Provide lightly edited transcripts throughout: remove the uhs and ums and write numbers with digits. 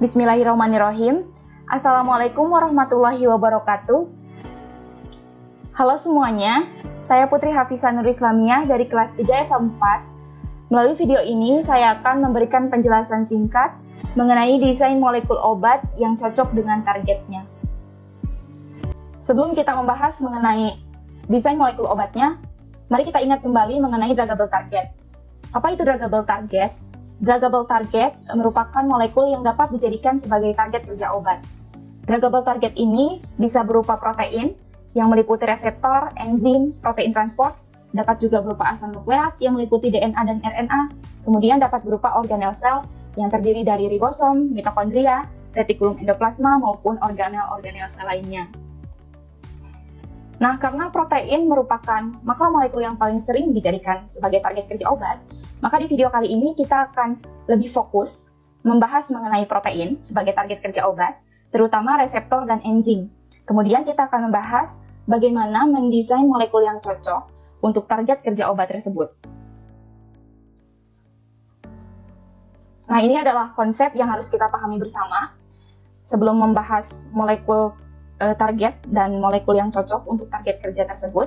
Bismillahirrahmanirrahim. Assalamualaikum warahmatullahi wabarakatuh. Halo semuanya, saya Putri Hafizah Nur Islamiyah dari kelas 3 IPA 4. Melalui video ini, saya akan memberikan penjelasan singkat mengenai desain molekul obat yang cocok dengan targetnya. Sebelum kita membahas mengenai desain molekul obatnya, mari kita ingat kembali mengenai druggable target. Apa itu druggable target? Druggable target merupakan molekul yang dapat dijadikan sebagai target kerja obat. Druggable target ini bisa berupa protein yang meliputi reseptor, enzim, protein transport, dapat juga berupa asam nukleat yang meliputi DNA dan RNA, kemudian dapat berupa organel sel yang terdiri dari ribosom, mitokondria, retikulum endoplasma, maupun organel-organel sel lainnya. Nah, karena protein merupakan makromolekul yang paling sering dijadikan sebagai target kerja obat, maka di video kali ini kita akan lebih fokus membahas mengenai protein sebagai target kerja obat, terutama reseptor dan enzim. Kemudian kita akan membahas bagaimana mendesain molekul yang cocok untuk target kerja obat tersebut. Nah, ini adalah konsep yang harus kita pahami bersama sebelum membahas molekul target dan molekul yang cocok untuk target kerja tersebut,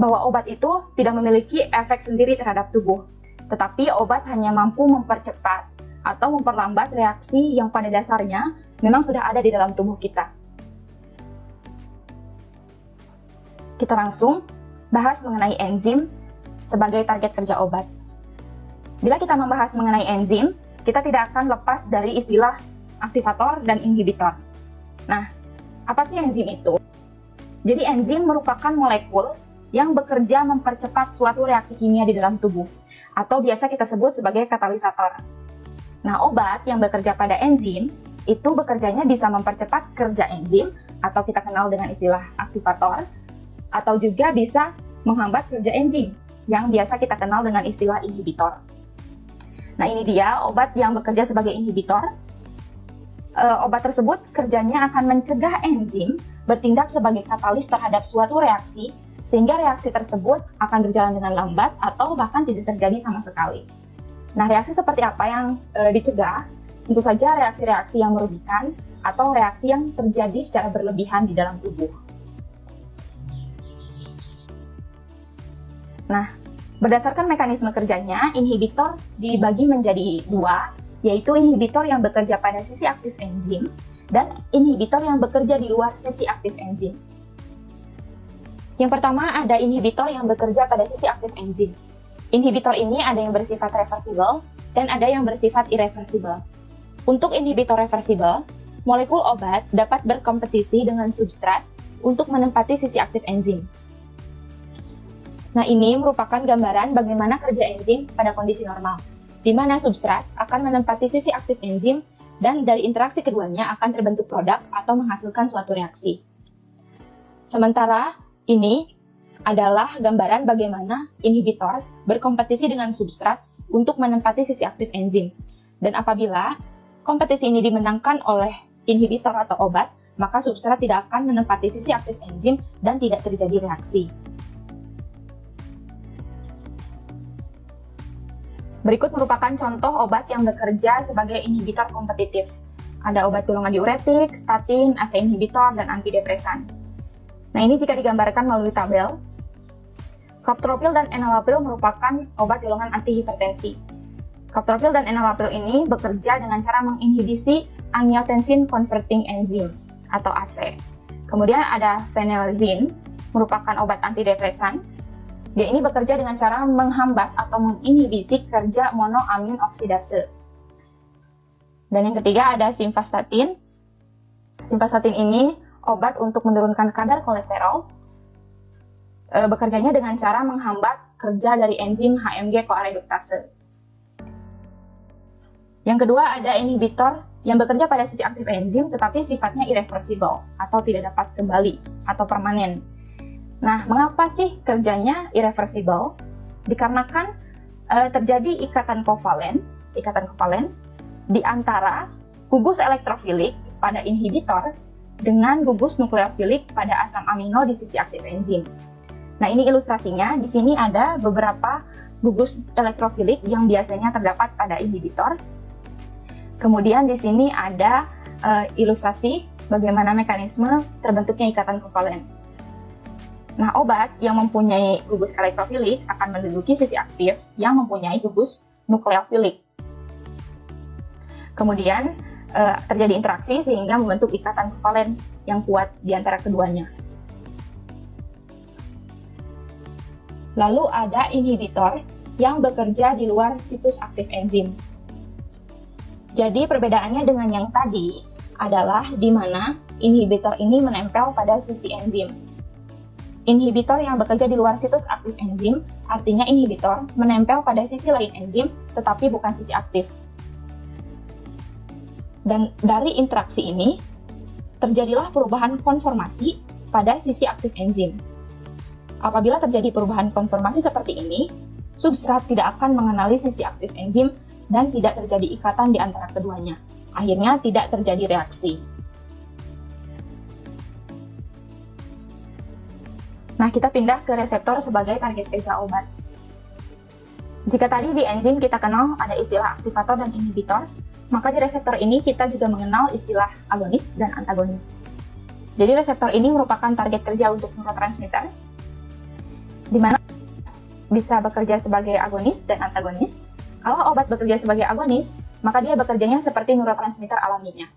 bahwa obat itu tidak memiliki efek sendiri terhadap tubuh, tetapi obat hanya mampu mempercepat atau memperlambat reaksi yang pada dasarnya memang sudah ada di dalam tubuh kita. Kita langsung bahas mengenai enzim sebagai target kerja obat. Bila kita membahas mengenai enzim, kita tidak akan lepas dari istilah aktivator dan inhibitor. Nah, apa sih enzim itu? Jadi enzim merupakan molekul yang bekerja mempercepat suatu reaksi kimia di dalam tubuh, atau biasa kita sebut sebagai katalisator. Nah, obat yang bekerja pada enzim, itu bekerjanya bisa mempercepat kerja enzim, atau kita kenal dengan istilah aktivator, atau juga bisa menghambat kerja enzim, yang biasa kita kenal dengan istilah inhibitor. Nah, ini dia obat yang bekerja sebagai inhibitor. Obat tersebut kerjanya akan mencegah enzim bertindak sebagai katalis terhadap suatu reaksi, sehingga reaksi tersebut akan berjalan dengan lambat atau bahkan tidak terjadi sama sekali. Nah, reaksi seperti apa yang dicegah? Tentu saja reaksi-reaksi yang merugikan atau reaksi yang terjadi secara berlebihan di dalam tubuh. Nah, berdasarkan mekanisme kerjanya, inhibitor dibagi menjadi dua, yaitu inhibitor yang bekerja pada sisi aktif enzim dan inhibitor yang bekerja di luar sisi aktif enzim. Yang pertama ada inhibitor yang bekerja pada sisi aktif enzim. Inhibitor ini ada yang bersifat reversibel dan ada yang bersifat irreversibel. Untuk inhibitor reversibel, molekul obat dapat berkompetisi dengan substrat untuk menempati sisi aktif enzim. Nah, ini merupakan gambaran bagaimana kerja enzim pada kondisi normal, di mana substrat akan menempati sisi aktif enzim dan dari interaksi keduanya akan terbentuk produk atau menghasilkan suatu reaksi. Sementara ini adalah gambaran bagaimana inhibitor berkompetisi dengan substrat untuk menempati sisi aktif enzim. Dan apabila kompetisi ini dimenangkan oleh inhibitor atau obat, maka substrat tidak akan menempati sisi aktif enzim dan tidak terjadi reaksi. Berikut merupakan contoh obat yang bekerja sebagai inhibitor kompetitif. Ada obat golongan diuretik, statin, ACE inhibitor, dan antidepresan. Nah, ini jika digambarkan melalui tabel. Captopril dan enalapril merupakan obat golongan antihipertensi. Captopril dan enalapril ini bekerja dengan cara menginhibisi angiotensin converting enzyme atau ACE. Kemudian ada phenelzine, merupakan obat antidepresan. Dia ini bekerja dengan cara menghambat atau menginhibisi kerja monoamin oksidase. Dan yang ketiga ada simvastatin. Simvastatin ini obat untuk menurunkan kadar kolesterol. Bekerjanya dengan cara menghambat kerja dari enzim HMG CoA reduktase. Yang kedua ada inhibitor yang bekerja pada sisi aktif enzim tetapi sifatnya irreversible atau tidak dapat kembali atau permanen. Nah, mengapa sih kerjanya irreversible? Dikarenakan terjadi ikatan kovalen di antara gugus elektrofilik pada inhibitor dengan gugus nukleofilik pada asam amino di sisi aktif enzim. Nah, ini ilustrasinya. Di sini ada beberapa gugus elektrofilik yang biasanya terdapat pada inhibitor. Kemudian di sini ada ilustrasi bagaimana mekanisme terbentuknya ikatan kovalen. Nah, obat yang mempunyai gugus elektrofilik akan menduduki sisi aktif yang mempunyai gugus nukleofilik. Kemudian terjadi interaksi sehingga membentuk ikatan kovalen yang kuat di antara keduanya. Lalu ada inhibitor yang bekerja di luar situs aktif enzim. Jadi perbedaannya dengan yang tadi adalah di mana inhibitor ini menempel pada sisi enzim. Inhibitor yang bekerja di luar situs aktif enzim, artinya inhibitor menempel pada sisi lain enzim, tetapi bukan sisi aktif. Dan dari interaksi ini, terjadilah perubahan konformasi pada sisi aktif enzim. Apabila terjadi perubahan konformasi seperti ini, substrat tidak akan mengenali sisi aktif enzim dan tidak terjadi ikatan di antara keduanya. Akhirnya tidak terjadi reaksi. Nah, kita pindah ke reseptor sebagai target kerja obat. Jika tadi di enzim kita kenal ada istilah aktivator dan inhibitor, maka di reseptor ini kita juga mengenal istilah agonis dan antagonis. Jadi reseptor ini merupakan target kerja untuk neurotransmitter, di mana bisa bekerja sebagai agonis dan antagonis. Kalau obat bekerja sebagai agonis, maka dia bekerjanya seperti neurotransmitter alaminya.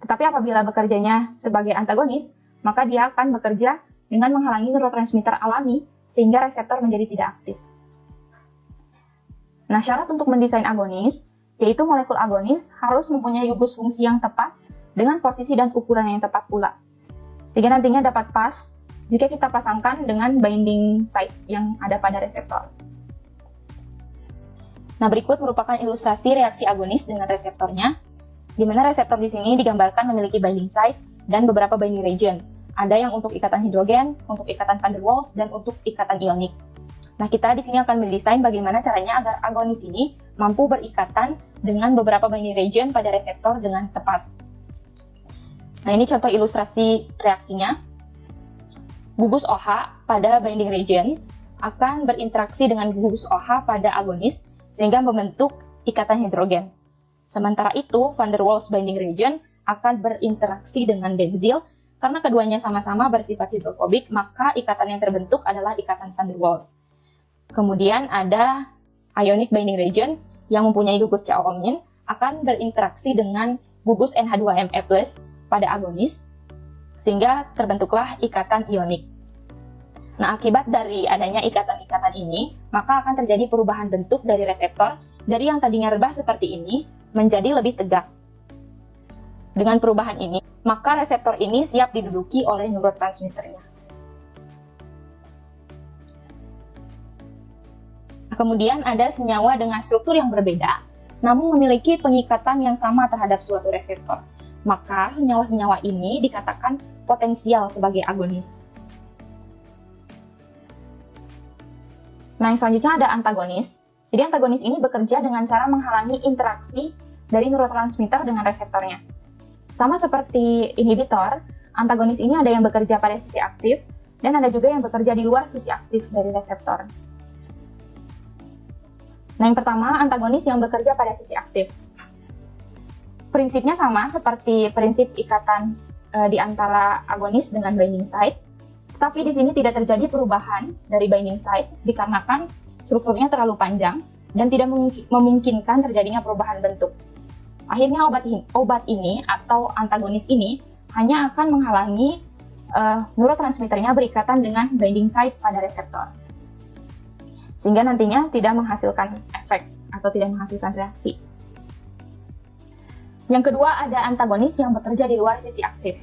Tetapi apabila bekerjanya sebagai antagonis, maka dia akan bekerja dengan menghalangi neurotransmitter alami sehingga reseptor menjadi tidak aktif. Nah, syarat untuk mendesain agonis, yaitu molekul agonis harus mempunyai gugus fungsi yang tepat dengan posisi dan ukuran yang tepat pula. Sehingga nantinya dapat pas jika kita pasangkan dengan binding site yang ada pada reseptor. Nah, berikut merupakan ilustrasi reaksi agonis dengan reseptornya, di mana reseptor di sini digambarkan memiliki binding site dan beberapa binding region. Ada yang untuk ikatan hidrogen, untuk ikatan van der Waals, dan untuk ikatan ionik. Nah, kita di sini akan mendesain bagaimana caranya agar agonis ini mampu berikatan dengan beberapa binding region pada reseptor dengan tepat. Nah, ini contoh ilustrasi reaksinya. Gugus OH pada binding region akan berinteraksi dengan gugus OH pada agonis sehingga membentuk ikatan hidrogen. Sementara itu, van der Waals binding region akan berinteraksi dengan benzil. Karena keduanya sama-sama bersifat hidrofobik, maka ikatan yang terbentuk adalah ikatan van der Waals. Kemudian ada ionic binding region yang mempunyai gugus COO- akan berinteraksi dengan gugus NH2Me+ pada agonis, sehingga terbentuklah ikatan ionik. Nah, akibat dari adanya ikatan-ikatan ini, maka akan terjadi perubahan bentuk dari reseptor dari yang tadinya rebah seperti ini menjadi lebih tegak. Dengan perubahan ini, maka reseptor ini siap diduduki oleh neurotransmitternya. Kemudian ada senyawa dengan struktur yang berbeda, namun memiliki pengikatan yang sama terhadap suatu reseptor. Maka senyawa-senyawa ini dikatakan potensial sebagai agonis. Nah, yang selanjutnya ada antagonis. Jadi antagonis ini bekerja dengan cara menghalangi interaksi dari neurotransmitter dengan reseptornya. Sama seperti inhibitor, antagonis ini ada yang bekerja pada sisi aktif, dan ada juga yang bekerja di luar sisi aktif dari reseptor. Nah, yang pertama, antagonis yang bekerja pada sisi aktif. Prinsipnya sama seperti prinsip ikatan di antara agonis dengan binding site, tetapi di sini tidak terjadi perubahan dari binding site dikarenakan strukturnya terlalu panjang dan tidak memungkinkan terjadinya perubahan bentuk. Akhirnya obat ini atau antagonis ini hanya akan menghalangi neurotransmitternya berikatan dengan binding site pada reseptor. Sehingga nantinya tidak menghasilkan efek atau tidak menghasilkan reaksi. Yang kedua ada antagonis yang bekerja di luar sisi aktif.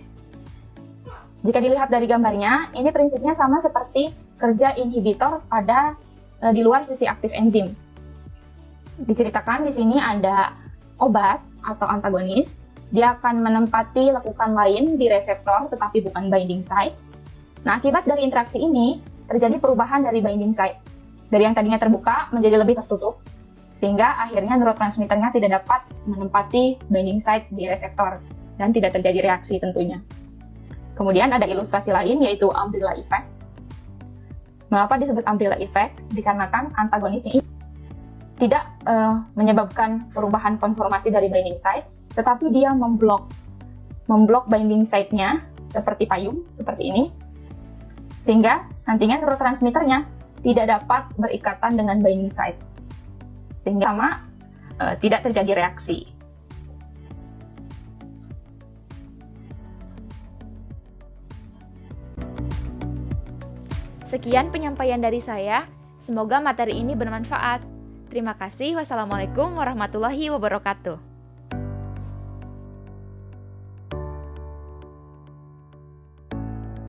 Jika dilihat dari gambarnya, ini prinsipnya sama seperti kerja inhibitor pada di luar sisi aktif enzim. Diceritakan di sini ada obat atau antagonis, dia akan menempati lekukan lain di reseptor tetapi bukan binding site. Nah, akibat dari interaksi ini terjadi perubahan dari binding site. Dari yang tadinya terbuka menjadi lebih tertutup, sehingga akhirnya neurotransmitternya tidak dapat menempati binding site di reseptor dan tidak terjadi reaksi tentunya. Kemudian ada ilustrasi lain yaitu umbrella effect. Mengapa disebut umbrella effect? Dikarenakan antagonisnya ini tidak menyebabkan perubahan konformasi dari binding site, tetapi dia memblok binding site-nya seperti payung, seperti ini, sehingga nantinya neurotransmitternya tidak dapat berikatan dengan binding site, sehingga tidak terjadi reaksi. Sekian penyampaian dari saya. Semoga materi ini bermanfaat. Terima kasih. Wassalamualaikum warahmatullahi wabarakatuh.